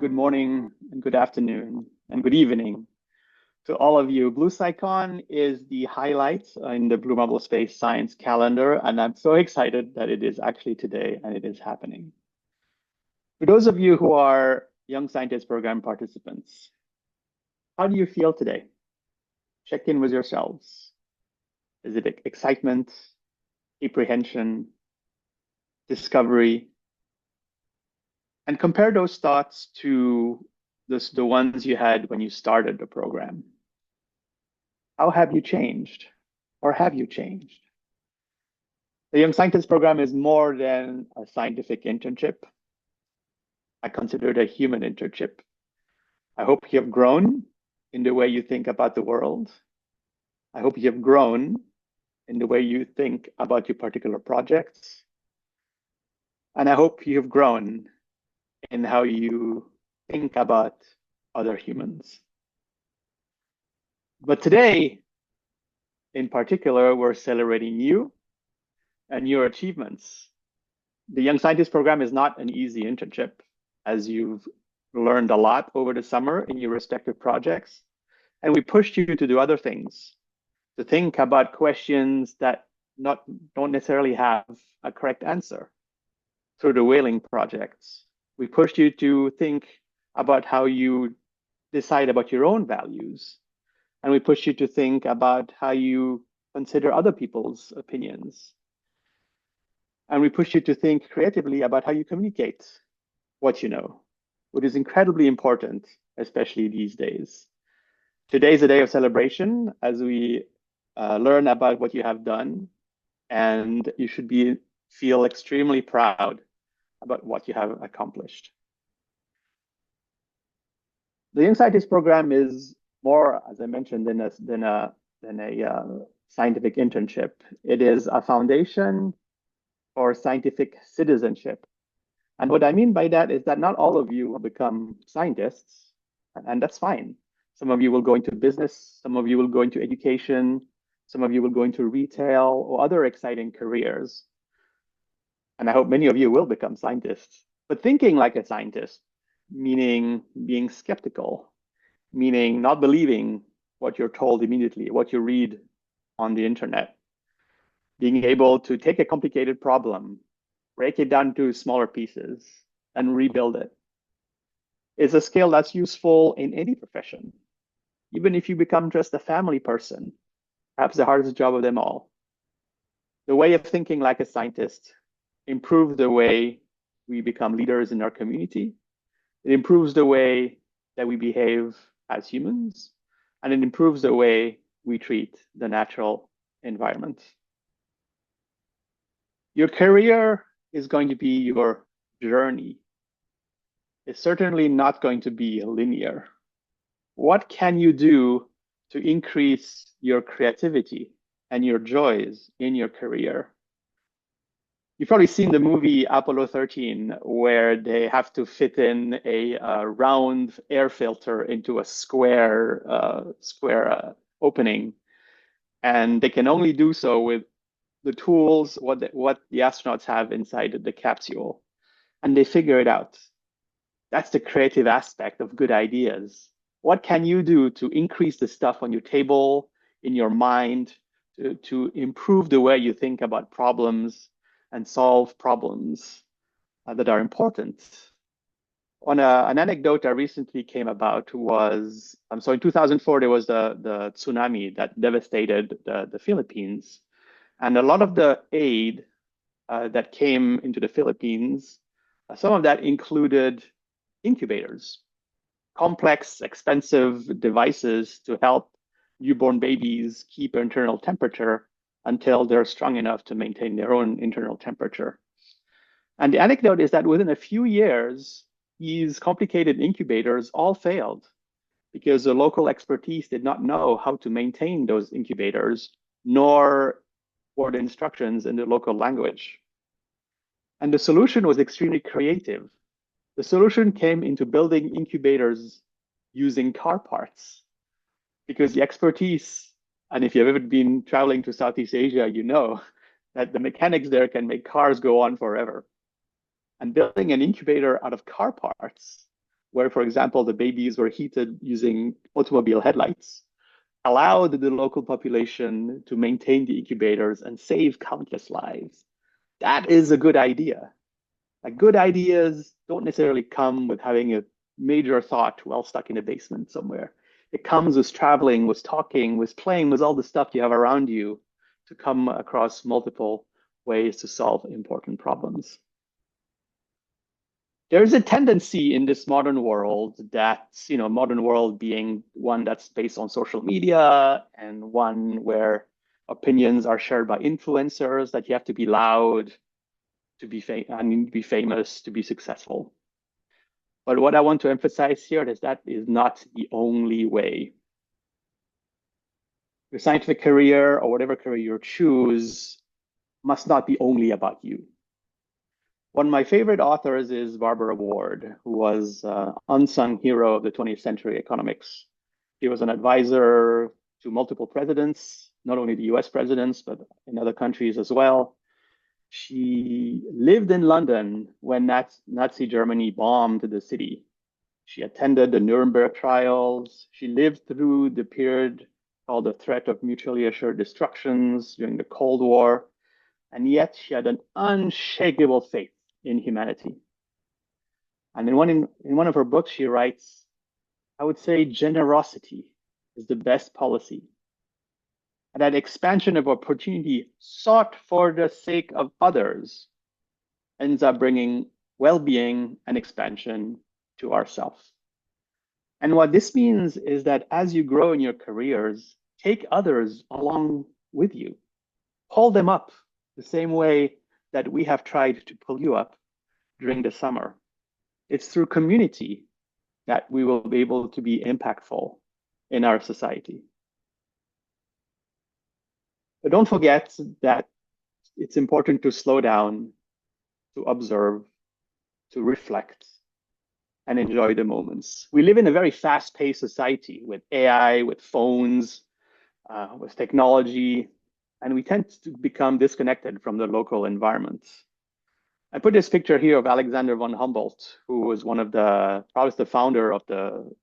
good morning, and good afternoon, and good evening to all of you. BlueSciCon is the highlight in the Blue Marble Space Science calendar, and I'm so excited that it is actually today and it is happening. For those of you who are Young Scientist Program participants, how do you feel today? Check in with yourselves. Is it excitement, apprehension, discovery? And compare those thoughts to the ones you had when you started the program. How have you changed? Or have you changed? The Young Scientist Program is more than a scientific internship. I consider it a human internship. I hope you have grown in the way you think about the world. I hope you have grown in the way you think about your particular projects. And I hope you have grown in how you think about other humans. But today, in particular, we're celebrating you and your achievements. The Young Scientist Program is not an easy internship, as you've learned a lot over the summer in your respective projects. And we pushed you to do other things, to think about questions that don't necessarily have a correct answer through the whaling projects. We pushed you to think about how you decide about your own values. And we push you to think about how you consider other people's opinions. And we push you to think creatively about how you communicate what you know, which is incredibly important, especially these days. Today is a day of celebration as we learn about what you have done, and you should feel extremely proud about what you have accomplished. The Young Scientist Program is more, as I mentioned, than a scientific internship. It is a foundation for scientific citizenship. And what I mean by that is that not all of you will become scientists, and that's fine. Some of you will go into business, some of you will go into education, some of you will go into retail or other exciting careers. And I hope many of you will become scientists. But thinking like a scientist, meaning being skeptical, meaning not believing what you're told immediately, what you read on the internet, being able to take a complicated problem, break it down to smaller pieces, and rebuild it. It's a skill that's useful in any profession. Even if you become just a family person, perhaps the hardest job of them all. The way of thinking like a scientist improves the way we become leaders in our community. It improves the way that we behave as humans, and it improves the way we treat the natural environment. Your career is going to be your journey. It's certainly not going to be linear. What can you do to increase your creativity and your joys in your career? You've probably seen the movie Apollo 13, where they have to fit in a round air filter into a square opening. And they can only do so with the tools, what the astronauts have inside the capsule. And they figure it out. That's the creative aspect of good ideas. What can you do to increase the stuff on your table, in your mind, to improve the way you think about problems and solve problems that are important? An anecdote that recently came about was, so in 2004, there was the tsunami that devastated the Philippines. And a lot of the aid that came into the Philippines, some of that included incubators, complex, expensive devices to help newborn babies keep internal temperature until they're strong enough to maintain their own internal temperature. And the anecdote is that within a few years, these complicated incubators all failed because the local expertise did not know how to maintain those incubators, nor were the instructions in the local language. And the solution was extremely creative. The solution came into building incubators using car parts, because the expertise, and if you've ever been traveling to Southeast Asia, you know that the mechanics there can make cars go on forever. And building an incubator out of car parts where, for example, the babies were heated using automobile headlights, allowed the local population to maintain the incubators and save countless lives. That is a good idea. Like good ideas don't necessarily come with having a major thought while stuck in a basement somewhere. It comes with traveling, with talking, with playing, with all the stuff you have around you to come across multiple ways to solve important problems. There's a tendency in this modern world that, modern world being one that's based on social media and one where opinions are shared by influencers, that you have to be loud to be famous, to be successful. But what I want to emphasize here is that is not the only way. Your scientific career or whatever career you choose must not be only about you. One of my favorite authors is Barbara Ward, who was an unsung hero of the 20th century economics. He was an advisor to multiple presidents, not only the US presidents, but in other countries as well. She lived in London when Nazi Germany bombed the city. She attended the Nuremberg trials. She lived through the period called the threat of mutually assured destructions during the Cold War. And yet she had an unshakable faith in humanity. And in one of her books, she writes, I would say generosity is the best policy. And that expansion of opportunity sought for the sake of others ends up bringing well-being and expansion to ourselves. And what this means is that as you grow in your careers, take others along with you. Pull them up the same way that we have tried to pull you up during the summer. It's through community that we will be able to be impactful in our society. But don't forget that it's important to slow down, to observe, to reflect, and enjoy the moments. We live in a very fast-paced society with AI, with phones, with technology, and we tend to become disconnected from the local environment. I put this picture here of Alexander von Humboldt, who was probably the founder of the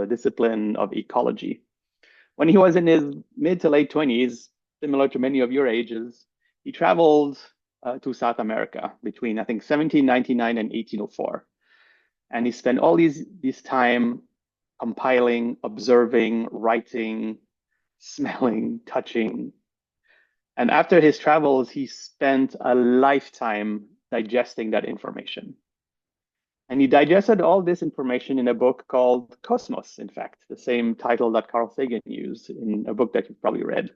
discipline of ecology. When he was in his mid to late 20s, similar to many of your ages, he traveled to South America between, I think, 1799 and 1804. And he spent all this time compiling, observing, writing, smelling, touching. And after his travels, he spent a lifetime digesting that information. And he digested all this information in a book called Cosmos, in fact, the same title that Carl Sagan used in a book that you've probably read.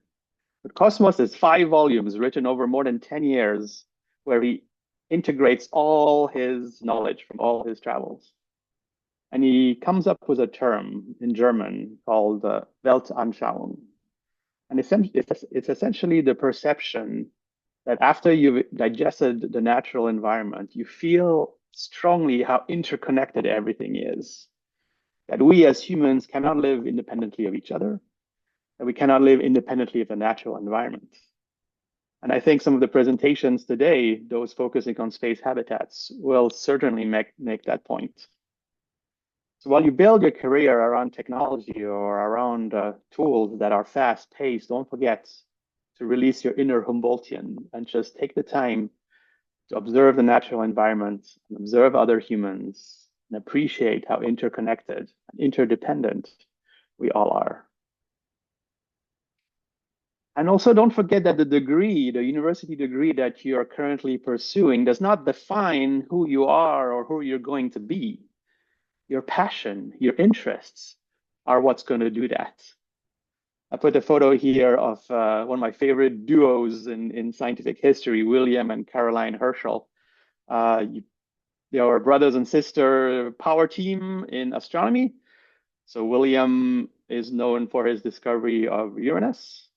But Cosmos is 5 volumes written over more than 10 years, where he integrates all his knowledge from all his travels. And he comes up with a term in German called Weltanschauung. And it's essentially the perception that after you've digested the natural environment, you feel strongly how interconnected everything is. That we as humans cannot live independently of each other, that we cannot live independently of the natural environment. And I think some of the presentations today, those focusing on space habitats, will certainly make that point. So while you build your career around technology or around tools that are fast-paced, don't forget to release your inner Humboldtian and just take the time to observe the natural environment and observe other humans and appreciate how interconnected and interdependent we all are. And also don't forget that the university degree that you are currently pursuing does not define who you are or who you're going to be. Your passion, your interests are what's going to do that. I put a photo here of one of my favorite duos in scientific history, William and Caroline Herschel. They are brothers and sister power team in astronomy. So William is known for his discovery of Uranus,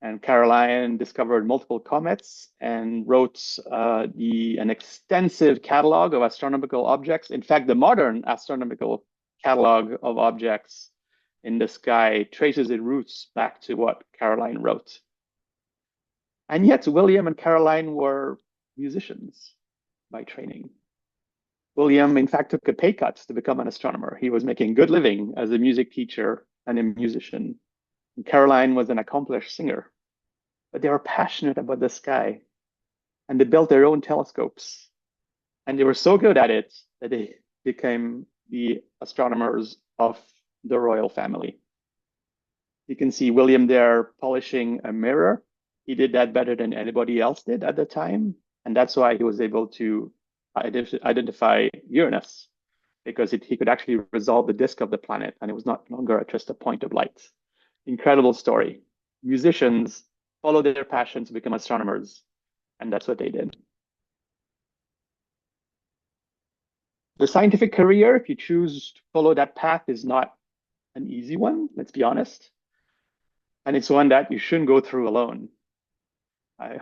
and Caroline discovered multiple comets and wrote an extensive catalog of astronomical objects. In fact, the modern astronomical catalog of objects in the sky traces its roots back to what Caroline wrote. And yet William and Caroline were musicians by training. William, in fact, took a pay cut to become an astronomer. He was making a good living as a music teacher and a musician. And Caroline was an accomplished singer, but they were passionate about the sky, and they built their own telescopes. And they were so good at it that they became the astronomers of the royal family. You can see William there polishing a mirror. He did that better than anybody else did at the time. And that's why he was able to identify Uranus, because he could actually resolve the disk of the planet, and it was not longer just a point of light. Incredible story. Musicians follow their passion to become astronomers, and that's what they did. The scientific career, if you choose to follow that path, is not an easy one, let's be honest. And it's one that you shouldn't go through alone.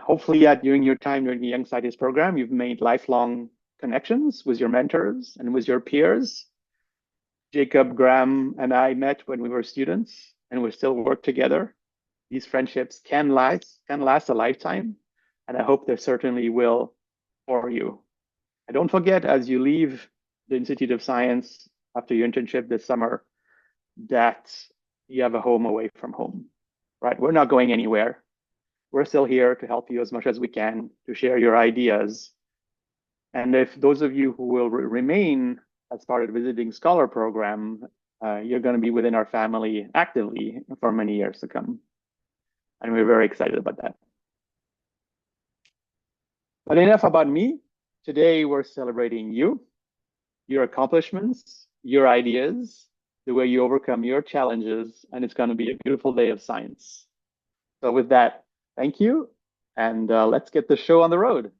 Hopefully, during your time during the Young Scientist program, you've made lifelong connections with your mentors and with your peers. Jacob, Graham, and I met when we were students, and we still work together. These friendships can last a lifetime, and I hope they certainly will for you. And don't forget, as you leave the Institute of Science after your internship this summer, that you have a home away from home, right? We're not going anywhere. We're still here to help you as much as we can, to share your ideas. And if those of you who will remain as part of the Visiting Scholar program, you're going to be within our family actively for many years to come. And we're very excited about that. But enough about me. Today, we're celebrating you, your accomplishments, your ideas, the way you overcome your challenges, and it's going to be a beautiful day of science. So with that, thank you, and let's get the show on the road.